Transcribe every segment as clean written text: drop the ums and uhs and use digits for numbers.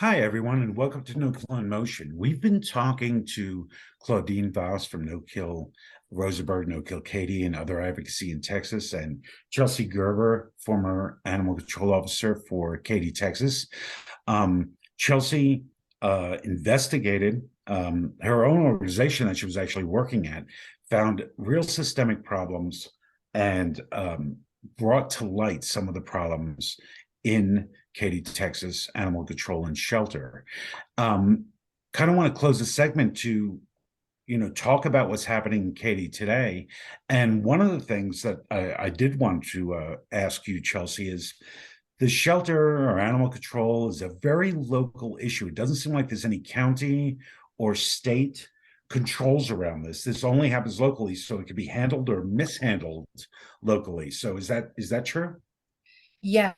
Hi, everyone, and welcome to No Kill in Motion. We've been talking to Claudine Vass from No Kill Rosenberg, No Kill Katy, and other advocacy in Texas, and Chelsea Gerber, former animal control officer for Katy, Texas. Chelsea investigated her own organization that she was actually working at, found real systemic problems, and brought to light some of the problems in Katy, Texas, animal control and shelter. Kind of want to close the segment to, talk about what's happening in Katy today. And one of the things that I did want to ask you, Chelsea, is the shelter or animal control is a very local issue. It doesn't seem like there's any county or state controls around this. This only happens locally, so it can be handled or mishandled locally. So is that true? Yes.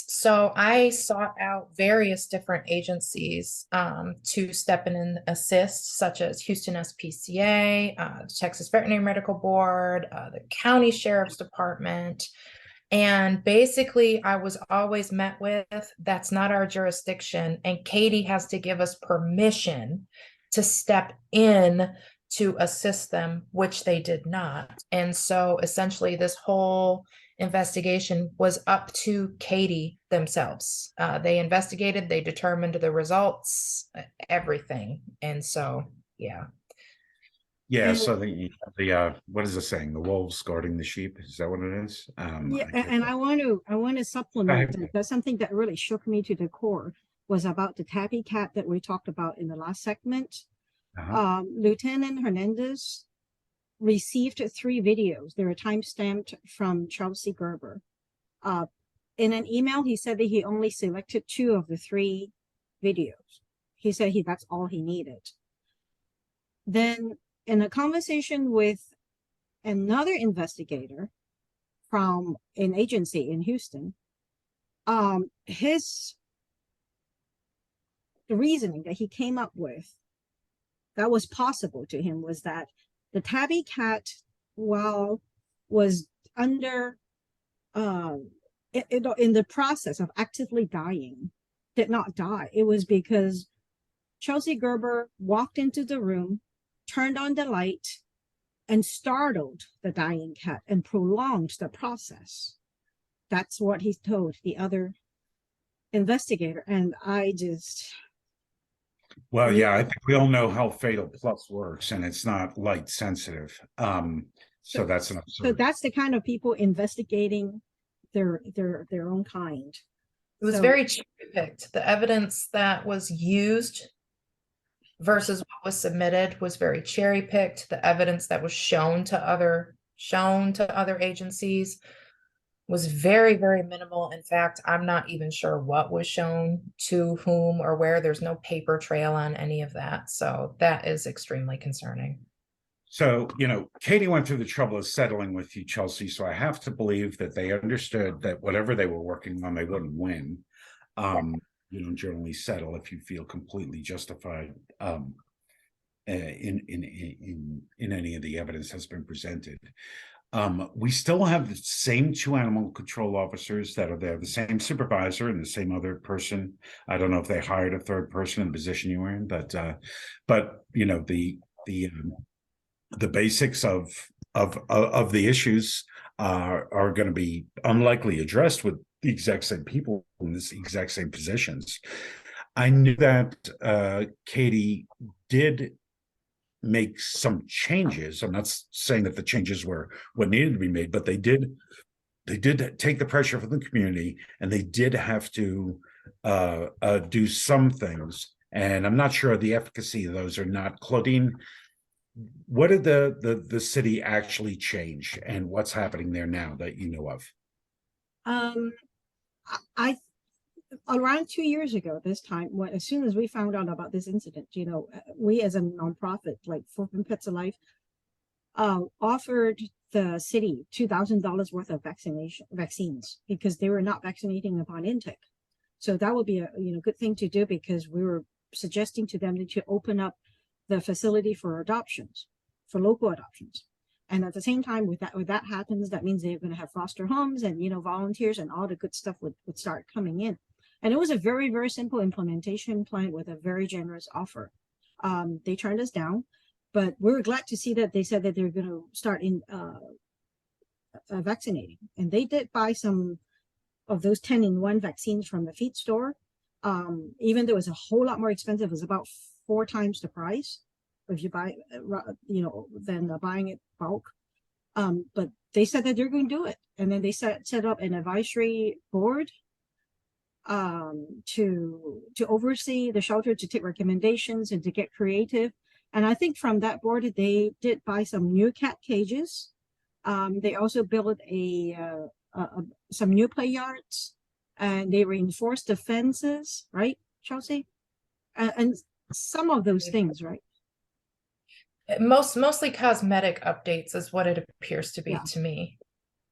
So I sought out various different agencies to step in and assist, such as Houston SPCA, the Texas Veterinary Medical Board, the County Sheriff's Department. And basically, I was always met with, that's not our jurisdiction. And Katy has to give us permission to step in to assist them, which they did not. And so essentially, this whole investigation was up to Katy themselves. They investigated, they determined the results, everything. And so, yeah. Yeah, And so the what is the saying? The wolves guarding the sheep. Is that what it is? yeah, I can't and I want to supplement remember. that's something that really shook me to the core was about the tabby cat that we talked about in the last segment. Uh-huh. Lieutenant Hernandez received 3 videos. They were time-stamped from Chelsea Gerber. In an email, he said that he only selected 2 of the 3 videos. He said that's all he needed. Then in a conversation with another investigator from an agency in Houston, the reasoning that he came up with that was possible to him was that the tabby cat, while was under in the process of actively dying, did not die. It was because Chelsea Gerber walked into the room, turned on the light, and startled the dying cat and prolonged the process. That's what he told the other investigator. And I just Well, really, yeah, I think we all know how Fatal Plus works, and it's not light sensitive. so, So that's an so absurd. that's the kind of people investigating their own kind. It was So very cherry picked. The evidence that was used versus what was submitted was very cherry picked. The evidence that was shown to other agencies was very, very minimal. In fact, I'm not even sure what was shown to whom or where. There's no paper trail on any of that. So that is extremely concerning. So, Katy went through the trouble of settling with you, Chelsea. So I have to believe that they understood that whatever they were working on, they wouldn't win. You don't generally settle if you feel completely justified in any of the evidence that's been presented. We still have the same 2 animal control officers that are there, the same supervisor and the same other person. I don't know if they hired a third person in the position you were in, but the basics of the issues are going to be unlikely addressed with the exact same people in this exact same positions. I knew that Katy did make some changes. I'm not saying that the changes were what needed to be made, but they did take the pressure from the community, and they did have to do some things. And I'm not sure of the efficacy of those or not. Claudine, what did the city actually change, and what's happening there now that you know of? um I around 2 years ago this time, as soon as we found out about this incident, we as a nonprofit like For Pets Alive offered the city $2,000 worth of vaccines because they were not vaccinating upon intake. So that would be a good thing to do, because we were suggesting to them to open up the facility for adoptions, for local adoptions. And at the same time, with that happens, that means they're going to have foster homes and volunteers, and all the good stuff would start coming in. And it was a very, very simple implementation plan with a very generous offer. They turned us down, but we were glad to see that they said that they're going to start in vaccinating. And they did buy some of those 10-in-1 vaccines from the feed store. Even though it was a whole lot more expensive, it was about 4 times the price if you buy, than buying it bulk. But they said that they're going to do it. And then they set up an advisory board to oversee the shelter, to take recommendations and to get creative. And I think from that board, they did buy some new cat cages. They also built some new play yards, and they reinforced the fences, right, Chelsea? And some of those things, right? Mostly cosmetic updates is what it appears to be to me.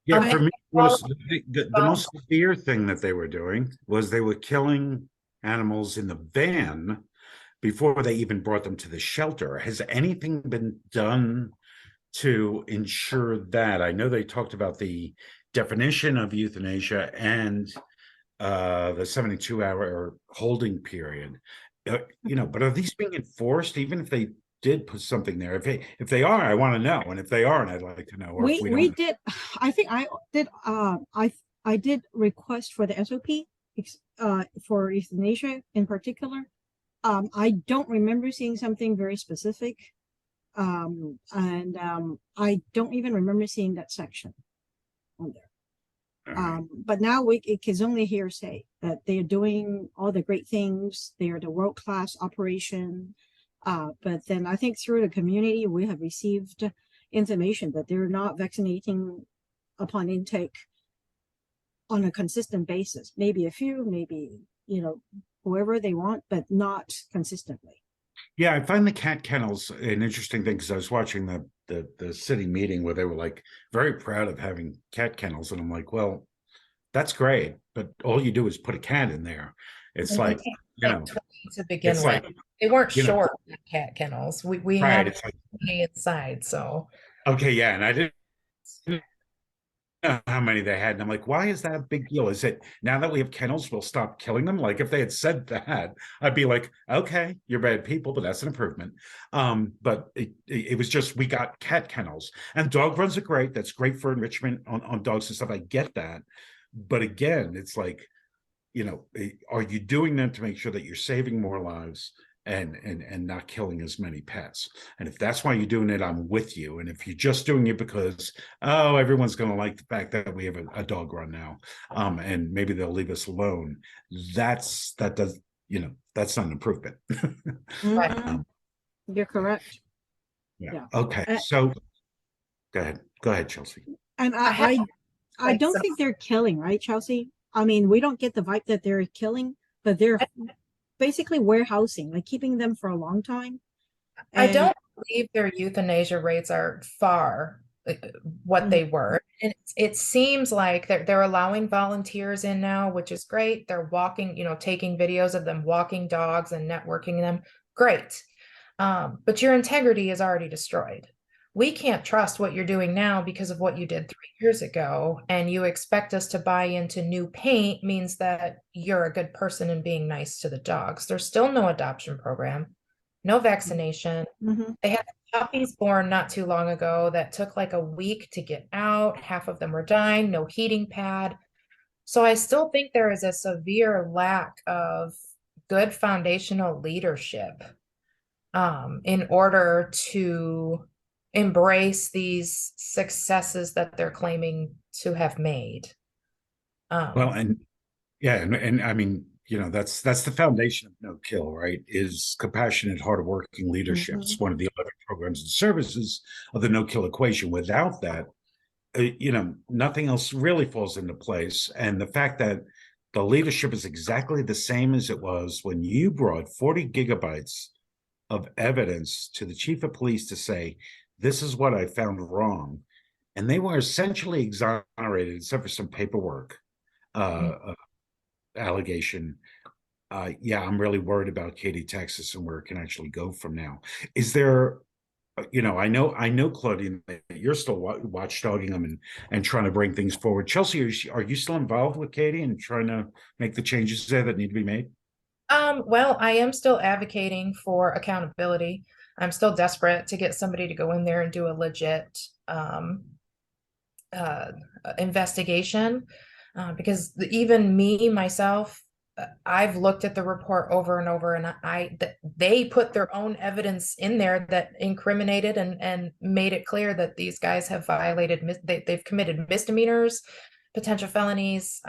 Yeah, for me, the most severe thing that they were doing was they were killing animals in the van before they even brought them to the shelter. Has anything been done to ensure that? I know they talked about the definition of euthanasia and the 72-hour holding period. But are these being enforced, even if they did put something there? If they are, I want to know, and if they aren't, I'd like to know. Or we did. I think I did. I did request for the SOP for euthanasia in particular. I don't remember seeing something very specific, and I don't even remember seeing that section on there. Right. But now it can only hearsay that they're doing all the great things. They are the world-class operation. But then I think through the community, we have received information that they're not vaccinating upon intake on a consistent basis. Maybe a few, maybe, whoever they want, but not consistently. Yeah, I find the cat kennels an interesting thing, because I was watching the city meeting where they were like very proud of having cat kennels. And I'm like, well, that's great, but all you do is put a cat in there. It's like, to begin with, like, they weren't short cat kennels. We right, have inside, so okay, yeah, and I didn't know how many they had, and I'm like, why is that a big deal? Is it now that we have kennels, we'll stop killing them? Like, if they had said that, I'd be like, okay, you're bad people, but that's an improvement. But it was just, we got cat kennels, and dog runs are great. That's great for enrichment on dogs and stuff. I get that, but again, it's like, are you doing that to make sure that you're saving more lives and not killing as many pets? And if that's why you're doing it, I'm with you. And if you're just doing it because, everyone's going to like the fact that we have a dog run now, and maybe they'll leave us alone, that's not an improvement. You're correct. Yeah. Okay. So go ahead, Chelsea. And I don't think they're killing, right, Chelsea? I mean, we don't get the vibe that they're killing, but they're basically warehousing, like keeping them for a long time. I don't believe their euthanasia rates are far what they were. And it seems like they're allowing volunteers in now, which is great. They're walking, taking videos of them walking dogs and networking them. Great. But your integrity is already destroyed. We can't trust what you're doing now because of what you did 3 years ago, and you expect us to buy into new paint means that you're a good person and being nice to the dogs. There's still no adoption program, no vaccination. They had puppies born not too long ago that took like a week to get out. Half of them were dying, no heating pad. So I still think there is a severe lack of good foundational leadership in order to embrace these successes that they're claiming to have made. Well, and I mean, that's the foundation of no kill, right? Is compassionate, hardworking leadership. It's one of the 11 programs and services of the no kill equation. Without that, nothing else really falls into place. And the fact that the leadership is exactly the same as it was when you brought 40 gigabytes of evidence to the chief of police to say, this is what I found wrong. And they were essentially exonerated, except for some paperwork allegation. I'm really worried about Katy, Texas, and where it can actually go from now. Is there, I know, Claudine, that you're still watchdogging them and trying to bring things forward. Chelsea, are you still involved with Katy and trying to make the changes there that need to be made? Well, I am still advocating for accountability. I'm still desperate to get somebody to go in there and do a legit investigation, because even me myself, I've looked at the report over and over, and they put their own evidence in there that incriminated and made it clear that these guys have violated, they've committed misdemeanors, potential felonies.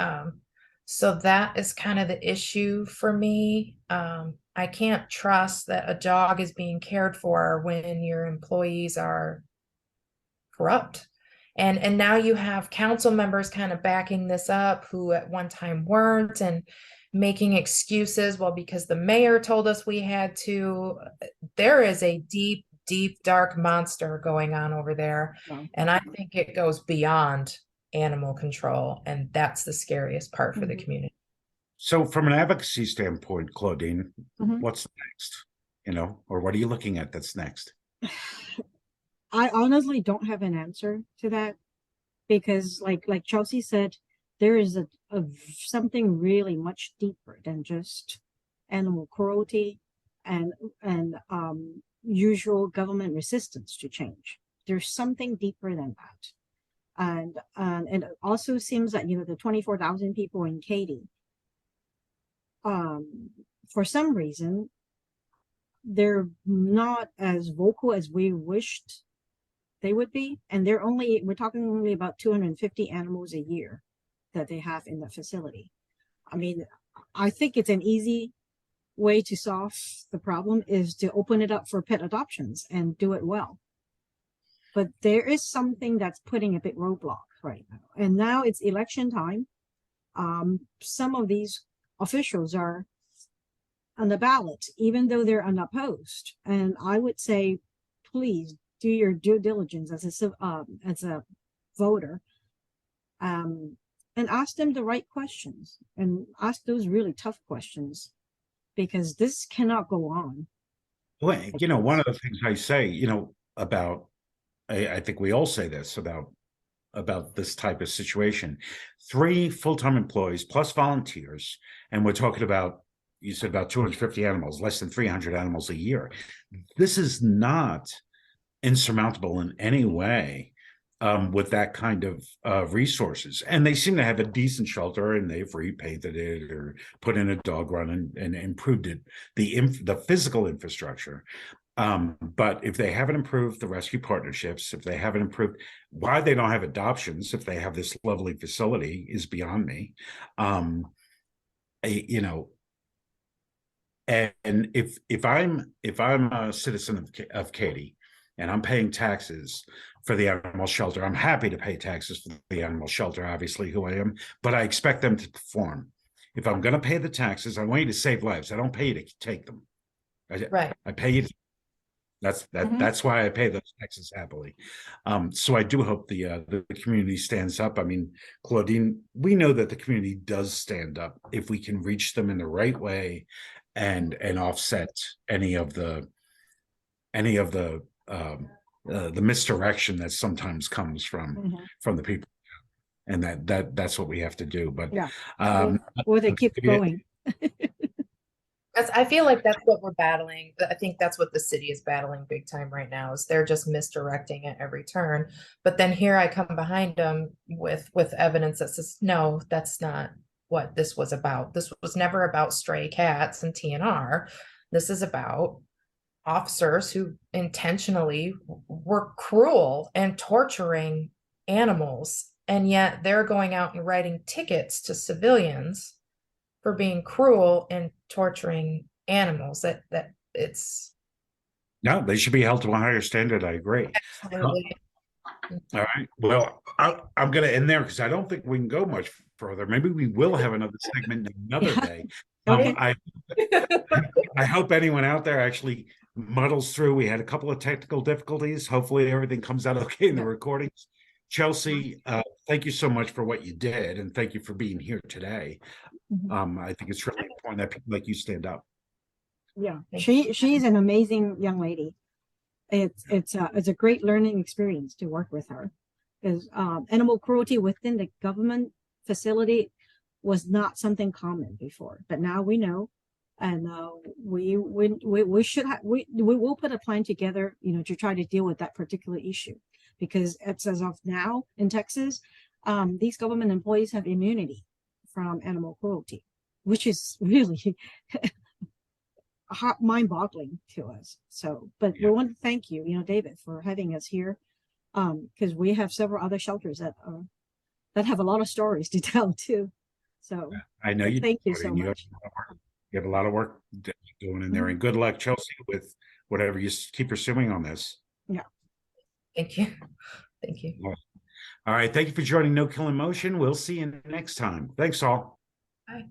So that is kind of the issue for me. I can't trust that a dog is being cared for when your employees are corrupt. And now you have council members kind of backing this up who at one time weren't, and making excuses. Well, because the mayor told us we had to. There is a deep, deep, dark monster going on over there. Wow. And I think it goes beyond animal control. And that's the scariest part for the community. So from an advocacy standpoint, Claudine, Mhm. what's next? Or what are you looking at that's next? I honestly don't have an answer to that, because like Chelsea said, there is a something really much deeper than just animal cruelty and usual government resistance to change. There's something deeper than that. And it also seems that, the 24,000 people in Katy, for some reason, they're not as vocal as we wished they would be. And we're talking only about 250 animals a year that they have in the facility. I mean, I think it's an easy way to solve the problem is to open it up for pet adoptions and do it well. But there is something that's putting a big roadblock right now. And now it's election time. Some of these officials are on the ballot, even though they're unopposed. And I would say, please do your due diligence as a voter, and ask them the right questions, and ask those really tough questions, because this cannot go on. Well, one of the things I say, about, I think we all say this about this type of situation: 3 full-time employees plus volunteers, and we're talking about, you said about 250 animals, less than 300 animals a year. This is not insurmountable in any way, with that kind of resources. And they seem to have a decent shelter, and they've repainted it or put in a dog run and improved it, the physical infrastructure. But if they haven't improved the rescue partnerships, if they haven't improved, why they don't have adoptions if they have this lovely facility is beyond me. And if I'm a citizen of Katy, and I'm paying taxes for the animal shelter, I'm happy to pay taxes for the animal shelter, obviously, who I am, but I expect them to perform. If I'm going to pay the taxes, I want you to save lives. I don't pay you to take them. Right. I pay you. That's why I pay those taxes happily. So I do hope the community stands up. I mean, Claudine, we know that the community does stand up if we can reach them in the right way and offset any of the misdirection that sometimes comes from the people, and that's what we have to do. But yeah, or they keep going. I feel like that's what we're battling. I think that's what the city is battling big time right now, is they're just misdirecting at every turn. But then here I come behind them with evidence that says, no, that's not what this was about. This was never about stray cats and TNR. This is about officers who intentionally were cruel and torturing animals, and yet they're going out and writing tickets to civilians for being cruel and torturing animals. That it's no, they should be held to a higher standard. I agree. absolutely. All right. Well, I'm going to end there because I don't think we can go much further. Maybe we will have another segment another day. Okay. I hope anyone out there actually muddles through. We had a couple of technical difficulties. Hopefully everything comes out okay in the recordings. Chelsea, thank you so much for what you did, and thank you for being here today. I think it's really important that people like you stand up. Yeah, she's an amazing young lady, it's a great learning experience to work with her, because animal cruelty within the government facility was not something common before, but now we know, and we should have we will put a plan together, to try to deal with that particular issue, because it's as of now in Texas, these government employees have immunity from animal cruelty, which is really mind-boggling to us. So, but we want to thank you, David, for having us here, because we have several other shelters that have a lot of stories to tell too. So I know you. thank you so much. You have a lot of work doing in there, and good luck, Chelsea, with whatever you keep pursuing on this. Yeah. Thank you. Thank you. All right. Thank you for joining No Kill in Motion. We'll see you next time. Thanks all. Bye.